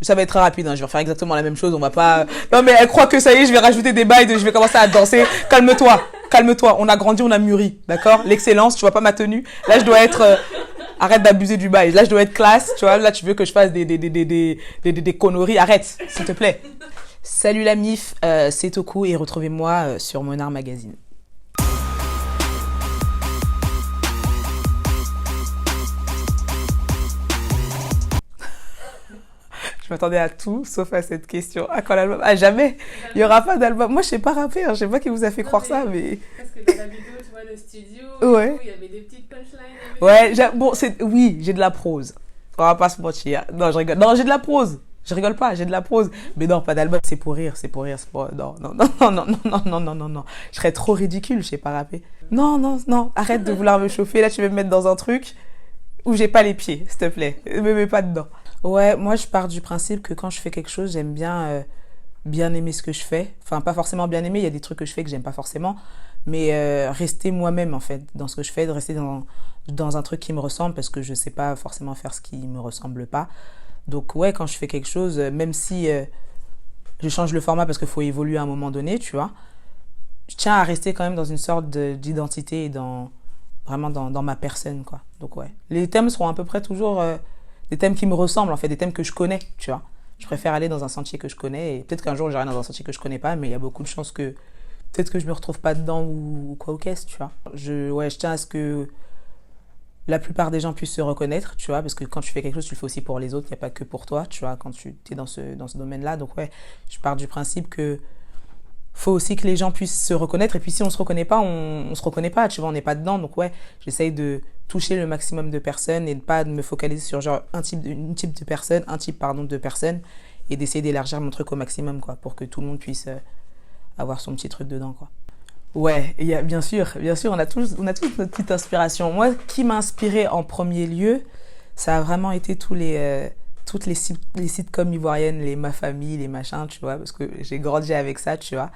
Ça va être très rapide, hein. Je vais refaire exactement la même chose. On va pas... Non, mais elle croit que ça y est, je vais rajouter des bails, je vais commencer à danser. Calme-toi, calme-toi. On a grandi, on a mûri, d'accord? L'excellence, tu vois pas ma tenue. Là, je dois être... Arrête d'abuser du bail. Là, je dois être classe, tu vois. Là, tu veux que je fasse des conneries. Arrête, s'il te plaît. Salut la MIF, c'est Toku et retrouvez-moi sur Monard Magazine. Je m'attendais à tout, sauf à cette question. Ah, quand l'album... Ah, jamais. Il n'y aura pas d'album. Moi, je sais pas rapper. Hein. Je sais pas qui vous a fait croire ça, mais... Parce que dans la vidéo, tu vois, le studio, ouais. il y avait des petites punchlines. Ouais, bon, oui, j'ai de la prose. On va pas se mentir. Non, je rigole. Non, j'ai de la prose. Je rigole pas, j'ai de la prose. Mais non, pas d'album, c'est pour rire, c'est pour rire. C'est pour... Non. Je serais trop ridicule, je sais pas rapper. Non. Arrête de vouloir me chauffer. Là, tu veux me mettre dans un truc où j'ai pas les pieds, s'il te plaît. Me mets pas dedans. Ouais, moi, je pars du principe que quand je fais quelque chose, j'aime bien aimer ce que je fais. Enfin, pas forcément bien aimer, il y a des trucs que je fais que j'aime pas forcément. Mais rester moi-même, en fait, dans ce que je fais, de rester dans un truc qui me ressemble, parce que je sais pas forcément faire ce qui me ressemble pas. Donc, ouais, quand je fais quelque chose, même si je change le format parce qu'il faut évoluer à un moment donné, tu vois, je tiens à rester quand même dans une sorte d'identité et vraiment dans ma personne, quoi. Donc, ouais. Les thèmes seront à peu près toujours... des thèmes qui me ressemblent, en fait, des thèmes que je connais, tu vois. Je préfère aller dans un sentier que je connais, et peut-être qu'un jour, j'irai dans un sentier que je connais pas, mais il y a beaucoup de chances que peut-être que je me retrouve pas dedans ou quoi ou qu'est-ce, tu vois. Je tiens à ce que la plupart des gens puissent se reconnaître, tu vois, parce que quand tu fais quelque chose, tu le fais aussi pour les autres, il n'y a pas que pour toi, tu vois, quand tu es dans ce domaine-là. Donc, ouais, je pars du principe que faut aussi que les gens puissent se reconnaître, et puis si on se reconnaît pas, on se reconnaît pas, tu vois, on n'est pas dedans. Donc, ouais, j'essaye de toucher le maximum de personnes et de pas me focaliser sur genre un type de personne et d'essayer d'élargir mon truc au maximum, quoi, pour que tout le monde puisse avoir son petit truc dedans, quoi. Ouais, bien sûr, on a tous notre petite inspiration. Moi, qui m'a inspiré en premier lieu, ça a vraiment été toutes les sitcoms ivoiriennes, les Ma Famille, les machins, tu vois, parce que j'ai grandi avec ça, tu vois.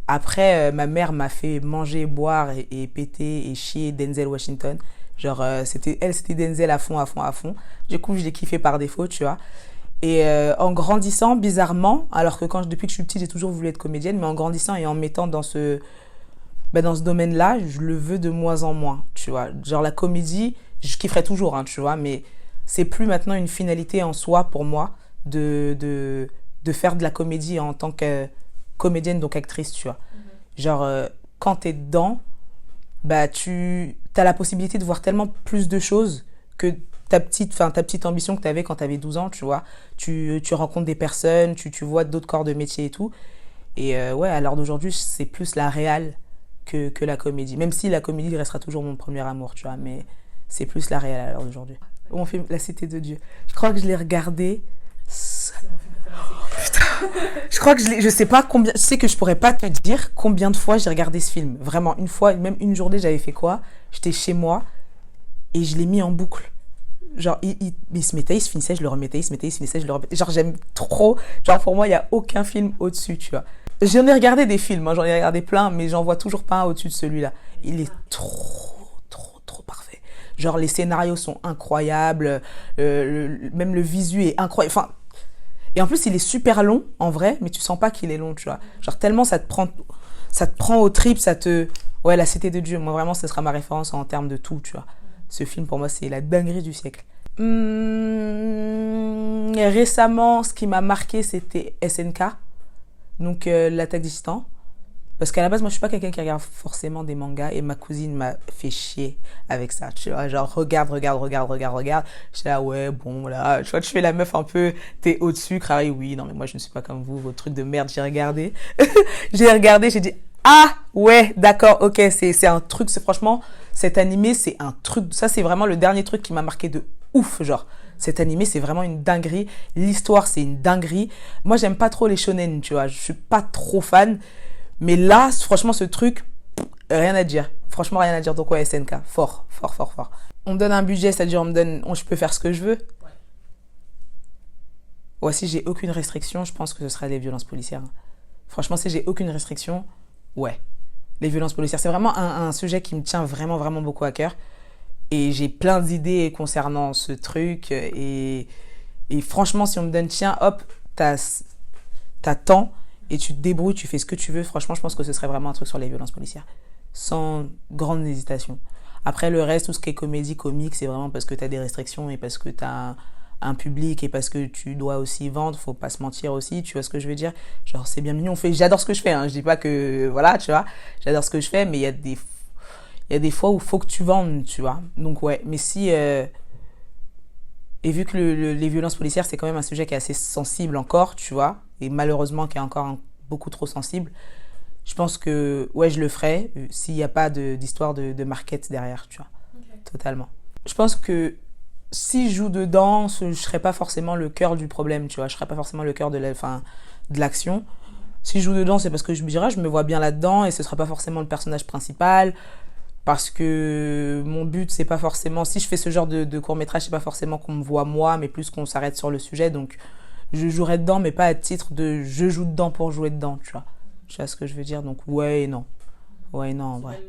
Après, ma mère m'a fait manger, boire et péter et chier Denzel Washington. Genre, c'était Denzel à fond. Du coup, je l'ai kiffé par défaut, tu vois. Et en grandissant, bizarrement, alors que depuis que je suis petite, j'ai toujours voulu être comédienne, mais en grandissant et en mettant dans ce domaine-là, je le veux de moins en moins, tu vois. Genre, la comédie, je kifferais toujours, hein, tu vois, mais c'est plus maintenant une finalité en soi pour moi de faire de la comédie en tant que comédienne, donc actrice, tu vois. Genre, quand t'es dedans, bah, tu as la possibilité de voir tellement plus de choses que ta petite ambition que tu avais quand tu avais 12 ans, tu vois. Tu rencontres des personnes, tu vois d'autres corps de métier et tout. Et ouais, à l'heure d'aujourd'hui, c'est plus la réal que la comédie. Même si la comédie restera toujours mon premier amour, tu vois. Mais c'est plus la réal à l'heure d'aujourd'hui. On fait La Cité de Dieu. Je crois que je l'ai regardé... Je crois que je sais pas combien, je sais que je pourrais pas te dire combien de fois j'ai regardé ce film. Vraiment, une fois, même une journée, j'avais fait quoi? J'étais chez moi et je l'ai mis en boucle. Genre, il se mettait, il se finissait, je le remettais, il se mettait, il se finissait, je le remettais. Genre, j'aime trop. Genre, pour moi, il y a aucun film au-dessus, tu vois. J'en ai regardé des films, hein, j'en ai regardé plein, mais j'en vois toujours pas un au-dessus de celui-là. Il est trop parfait. Genre, les scénarios sont incroyables, même le visu est incroyable. Enfin, et en plus, il est super long, en vrai, mais tu sens pas qu'il est long, tu vois. Genre, tellement ça te prend au trip, Ouais, La Cité de Dieu, moi, vraiment, ce sera ma référence en termes de tout, tu vois. Ce film, pour moi, c'est la dinguerie du siècle. Récemment, ce qui m'a marqué, c'était SNK, donc l'attaque des Titans. Parce qu'à la base, moi, je suis pas quelqu'un qui regarde forcément des mangas, et ma cousine m'a fait chier avec ça, tu vois, genre, regarde. J'étais là, ouais, bon, là, tu vois, tu fais la meuf un peu, t'es au-dessus, Crary, oui, non, mais moi, je ne suis pas comme vous, vos trucs de merde, j'ai regardé, j'ai dit, ah, ouais, d'accord, ok, c'est un truc, franchement, cet animé, c'est un truc, ça, c'est vraiment le dernier truc qui m'a marqué de ouf, genre, cet animé, c'est vraiment une dinguerie, l'histoire, c'est une dinguerie, moi, j'aime pas trop les shonen, tu vois, je suis pas trop fan. Mais là, franchement, ce truc, rien à dire. Franchement, rien à dire. Donc, ouais, SNK, fort. On me donne un budget, c'est-à-dire je peux faire ce que je veux. Ouais, si j'ai aucune restriction, je pense que ce sera les violences policières. Franchement, si j'ai aucune restriction, ouais. Les violences policières, c'est vraiment un sujet qui me tient vraiment, vraiment beaucoup à cœur. Et j'ai plein d'idées concernant ce truc. Et Et franchement, si on me donne, tiens, hop, t'as temps et tu te débrouilles, tu fais ce que tu veux, franchement, je pense que ce serait vraiment un truc sur les violences policières. Sans grande hésitation. Après, le reste, tout ce qui est comédie, comique, c'est vraiment parce que t'as des restrictions et parce que t'as un public et parce que tu dois aussi vendre, faut pas se mentir aussi, tu vois ce que je veux dire? Genre, c'est bien mignon, j'adore ce que je fais, hein, je dis pas que, voilà, tu vois, j'adore ce que je fais, mais il y a des fois où faut que tu vendes, tu vois. Donc, ouais, mais si, et vu que les violences policières, c'est quand même un sujet qui est assez sensible encore, tu vois, et malheureusement qui est encore beaucoup trop sensible, je pense que, ouais, je le ferai s'il n'y a pas d'histoire de market derrière, tu vois, totalement. Je pense que si je joue dedans, je serai pas forcément le cœur du problème, tu vois, je serai pas forcément le cœur de l'action. Si je joue dedans, c'est parce que je me dirais, je me vois bien là-dedans et ce sera pas forcément le personnage principal. Parce que mon but, c'est pas forcément, si je fais ce genre de court-métrage, c'est pas forcément qu'on me voit moi, mais plus qu'on s'arrête sur le sujet. Donc, je jouerai dedans, mais pas à titre de je joue dedans pour jouer dedans, tu vois. Tu vois ce que je veux dire? Donc, ouais et non. Ouais, non, en vrai.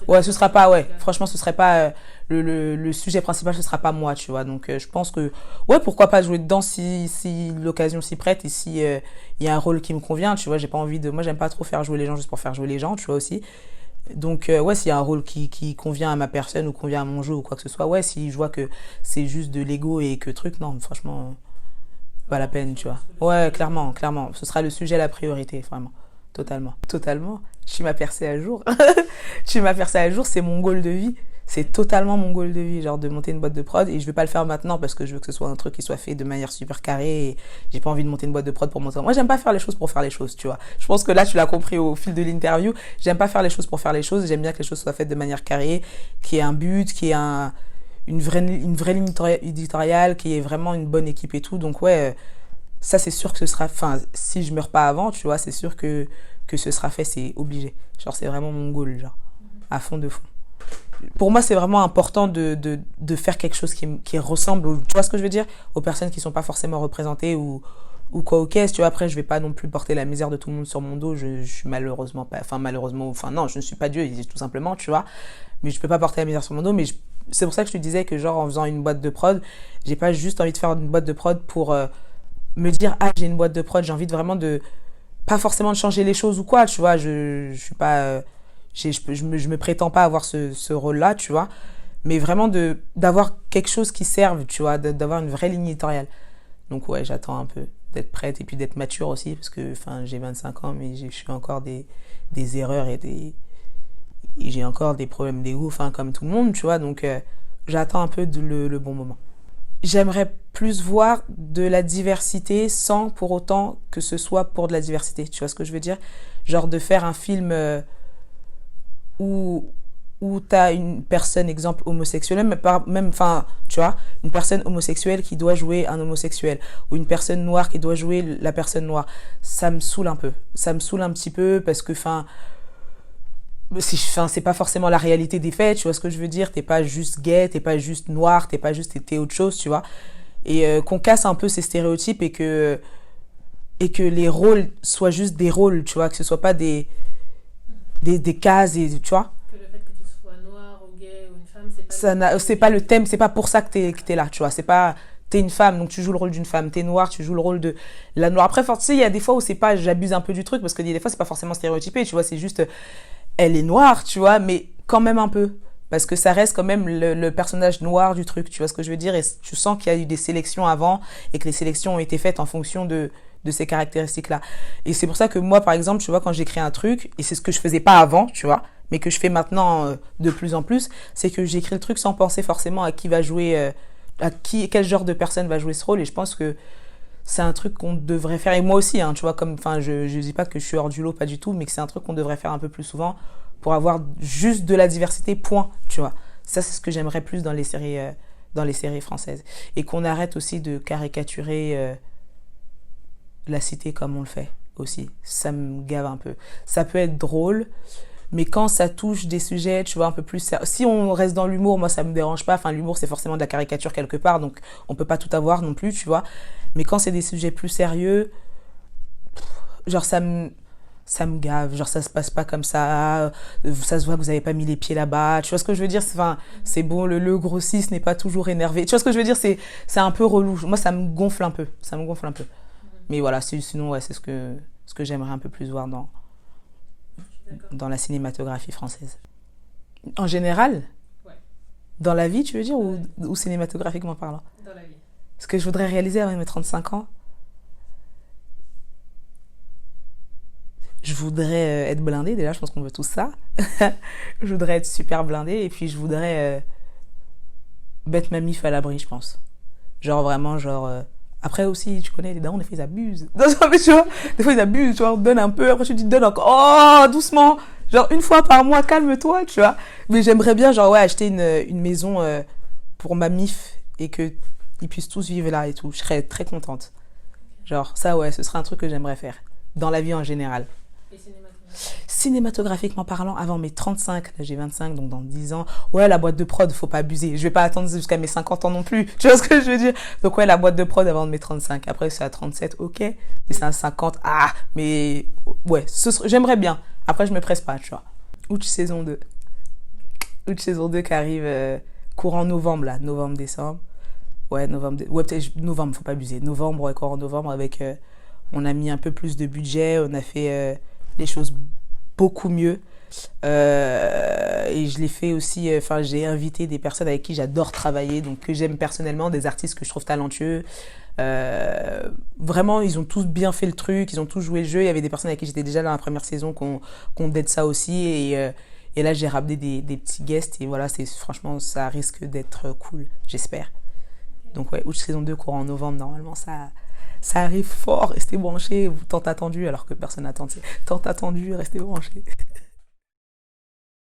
Ouais, ce sera pas, ouais. Franchement, ce serait pas, le sujet principal, ce sera pas moi, tu vois. Donc, je pense que, ouais, pourquoi pas jouer dedans si l'occasion s'y prête et si, il y a un rôle qui me convient, tu vois. J'ai pas envie moi, j'aime pas trop faire jouer les gens juste pour faire jouer les gens, tu vois aussi. Donc, ouais, s'il y a un rôle qui convient à ma personne ou convient à mon jeu ou quoi que ce soit, ouais, si je vois que c'est juste de l'ego et que truc, non, franchement, pas la peine, tu vois. Ouais, clairement, clairement. Ce sera le sujet, la priorité, vraiment. Totalement. Totalement. Tu m'as percé à jour. Tu m'as percé à jour, c'est mon goal de vie. C'est totalement mon goal de vie, genre de monter une boîte de prod. Et je vais pas le faire maintenant parce que je veux que ce soit un truc qui soit fait de manière super carrée. Et j'ai pas envie de monter une boîte de prod pour monter. Moi, j'aime pas faire les choses pour faire les choses, tu vois. Je pense que là, tu l'as compris au fil de l'interview. J'aime pas faire les choses pour faire les choses. J'aime bien que les choses soient faites de manière carrée, qu'il y ait un but, qu'il y ait une vraie ligne éditoriale, qu'il y ait vraiment une bonne équipe et tout. Donc, ouais, ça, c'est sûr que ce sera, enfin, si je meurs pas avant, tu vois, c'est sûr que ce sera fait, c'est obligé. Genre, c'est vraiment mon goal, genre, à fond de fond. Pour moi, c'est vraiment important de faire quelque chose qui ressemble, tu vois ce que je veux dire, aux personnes qui sont pas forcément représentées ou quoi aux caisses, tu vois. Après, je vais pas non plus porter la misère de tout le monde sur mon dos, je suis malheureusement pas, non, je ne suis pas Dieu, tout simplement, tu vois. Mais je peux pas porter la misère sur mon dos, mais c'est pour ça que je te disais que, genre, en faisant une boîte de prod, j'ai pas juste envie de faire une boîte de prod pour me dire, ah, j'ai une boîte de prod, j'ai envie de vraiment pas forcément de changer les choses ou quoi, tu vois, je suis pas, je me prétends pas avoir ce rôle-là, tu vois, mais vraiment d'avoir quelque chose qui serve, tu vois, d'avoir une vraie ligne éditoriale. Donc ouais, j'attends un peu d'être prête et puis d'être mature aussi, parce que, enfin, j'ai 25 ans, mais je suis encore des erreurs et j'ai encore des problèmes d'ego, enfin, comme tout le monde, tu vois, donc j'attends un peu le bon moment. J'aimerais plus voir de la diversité sans pour autant que ce soit pour de la diversité. Tu vois ce que je veux dire? Genre de faire un film où t'as une personne, exemple, homosexuelle, enfin, tu vois, une personne homosexuelle qui doit jouer un homosexuel, ou une personne noire qui doit jouer la personne noire. Ça me saoule un peu. Ça me saoule un petit peu parce que, enfin, c'est pas forcément la réalité des faits, tu vois ce que je veux dire, t'es pas juste gay, t'es pas juste noir, t'es autre chose, tu vois, et qu'on casse un peu ces stéréotypes et que les rôles soient juste des rôles, tu vois, que ce soit pas des cases, et tu vois, Que le fait que tu sois noir ou gay ou une femme, c'est pas le thème, c'est pas pour ça que t'es là, tu vois, c'est pas, t'es une femme, donc tu joues le rôle d'une femme, t'es noire, tu joues le rôle de la noire. Après, tu sais, il y a des fois où c'est pas, j'abuse un peu du truc, parce que des fois c'est pas forcément stéréotypé, tu vois, c'est juste, elle est noire, tu vois, mais quand même un peu. Parce que ça reste quand même le personnage noir du truc, tu vois ce que je veux dire? Et tu sens qu'il y a eu des sélections avant et que les sélections ont été faites en fonction de ces caractéristiques-là. Et c'est pour ça que moi, par exemple, tu vois, quand j'écris un truc, et c'est ce que je faisais pas avant, tu vois, mais que je fais maintenant de plus en plus, c'est que j'écris le truc sans penser forcément à qui va jouer, quel genre de personne va jouer ce rôle. Et je pense que c'est un truc qu'on devrait faire, et moi aussi, hein, tu vois, comme, enfin, je dis pas que je suis hors du lot, pas du tout, mais que c'est un truc qu'on devrait faire un peu plus souvent pour avoir juste de la diversité, point, tu vois. Ça, c'est ce que j'aimerais plus dans les séries françaises. Et qu'on arrête aussi de caricaturer la cité comme on le fait aussi. Ça me gave un peu. Ça peut être drôle, mais quand ça touche des sujets, tu vois, un peu plus sérieux. Si on reste dans l'humour, moi, ça me dérange pas. Enfin, l'humour, c'est forcément de la caricature quelque part, donc on peut pas tout avoir non plus, tu vois. Mais quand c'est des sujets plus sérieux, genre ça ça me gave. Genre, ça se passe pas comme ça se voit que vous avez pas mis les pieds là-bas. Tu vois ce que je veux dire? Enfin, c'est bon, le grossiste n'est pas toujours énervé. Tu vois ce que je veux dire? C'est un peu relou. Moi, ça me gonfle un peu. Ça me gonfle un peu. Mais voilà, sinon, ouais, c'est ce que j'aimerais un peu plus voir D'accord. dans la cinématographie française. En général, Ouais, dans la vie, tu veux dire, Ouais. ou cinématographiquement parlant? dans la vie. Ce que je voudrais réaliser avant mes 35 ans, je voudrais être blindée. Déjà, je pense qu'on veut tous ça. Je voudrais être super blindée. Et puis, je voudrais mettre ma mif à l'abri, je pense. Genre, vraiment, genre... Après aussi, tu connais, les darons, des fois, ils abusent. Non, mais tu vois, des fois, ils abusent. Tu vois, on te donne un peu. Après, tu te donnes encore. Oh, doucement. Genre, une fois par mois, calme-toi, tu vois. Mais j'aimerais bien, genre, ouais, acheter une maison pour ma mif et qu'ils puissent tous vivre là et tout. Je serais très contente. Genre, ça, ouais, ce serait un truc que j'aimerais faire. Dans la vie en général. Et cinématographique. Cinématographiquement parlant, avant mes 35, là j'ai 25, donc dans 10 ans, ouais, la boîte de prod, faut pas abuser. Je vais pas attendre jusqu'à mes 50 ans non plus. Tu vois ce que je veux dire? Donc ouais, la boîte de prod avant mes 35. Après, c'est à 37, ok. Et c'est à 50, ah, mais ouais, j'aimerais bien. Après, je me presse pas, tu vois. Août saison 2. Août saison 2 qui arrive courant novembre, là, novembre-décembre. Ouais, ouais, peut-être novembre, faut pas abuser. Novembre, ouais, courant novembre, avec... on a mis un peu plus de budget, on a fait les choses beaucoup mieux. Et je l'ai fait aussi, enfin, j'ai invité des personnes avec qui j'adore travailler, donc que j'aime personnellement, des artistes que je trouve talentueux. Vraiment, ils ont tous bien fait le truc, ils ont tous joué le jeu. Il y avait des personnes avec qui j'étais déjà dans la première saison qu'on dead ça aussi. Et là, j'ai ramené des petits guests. Et voilà, franchement, ça risque d'être cool, j'espère. Donc ouais, août saison 2, courant en novembre, normalement, ça arrive fort. Restez branchés, tant attendu, alors que personne n'attend. Tant attendu, restez branchés.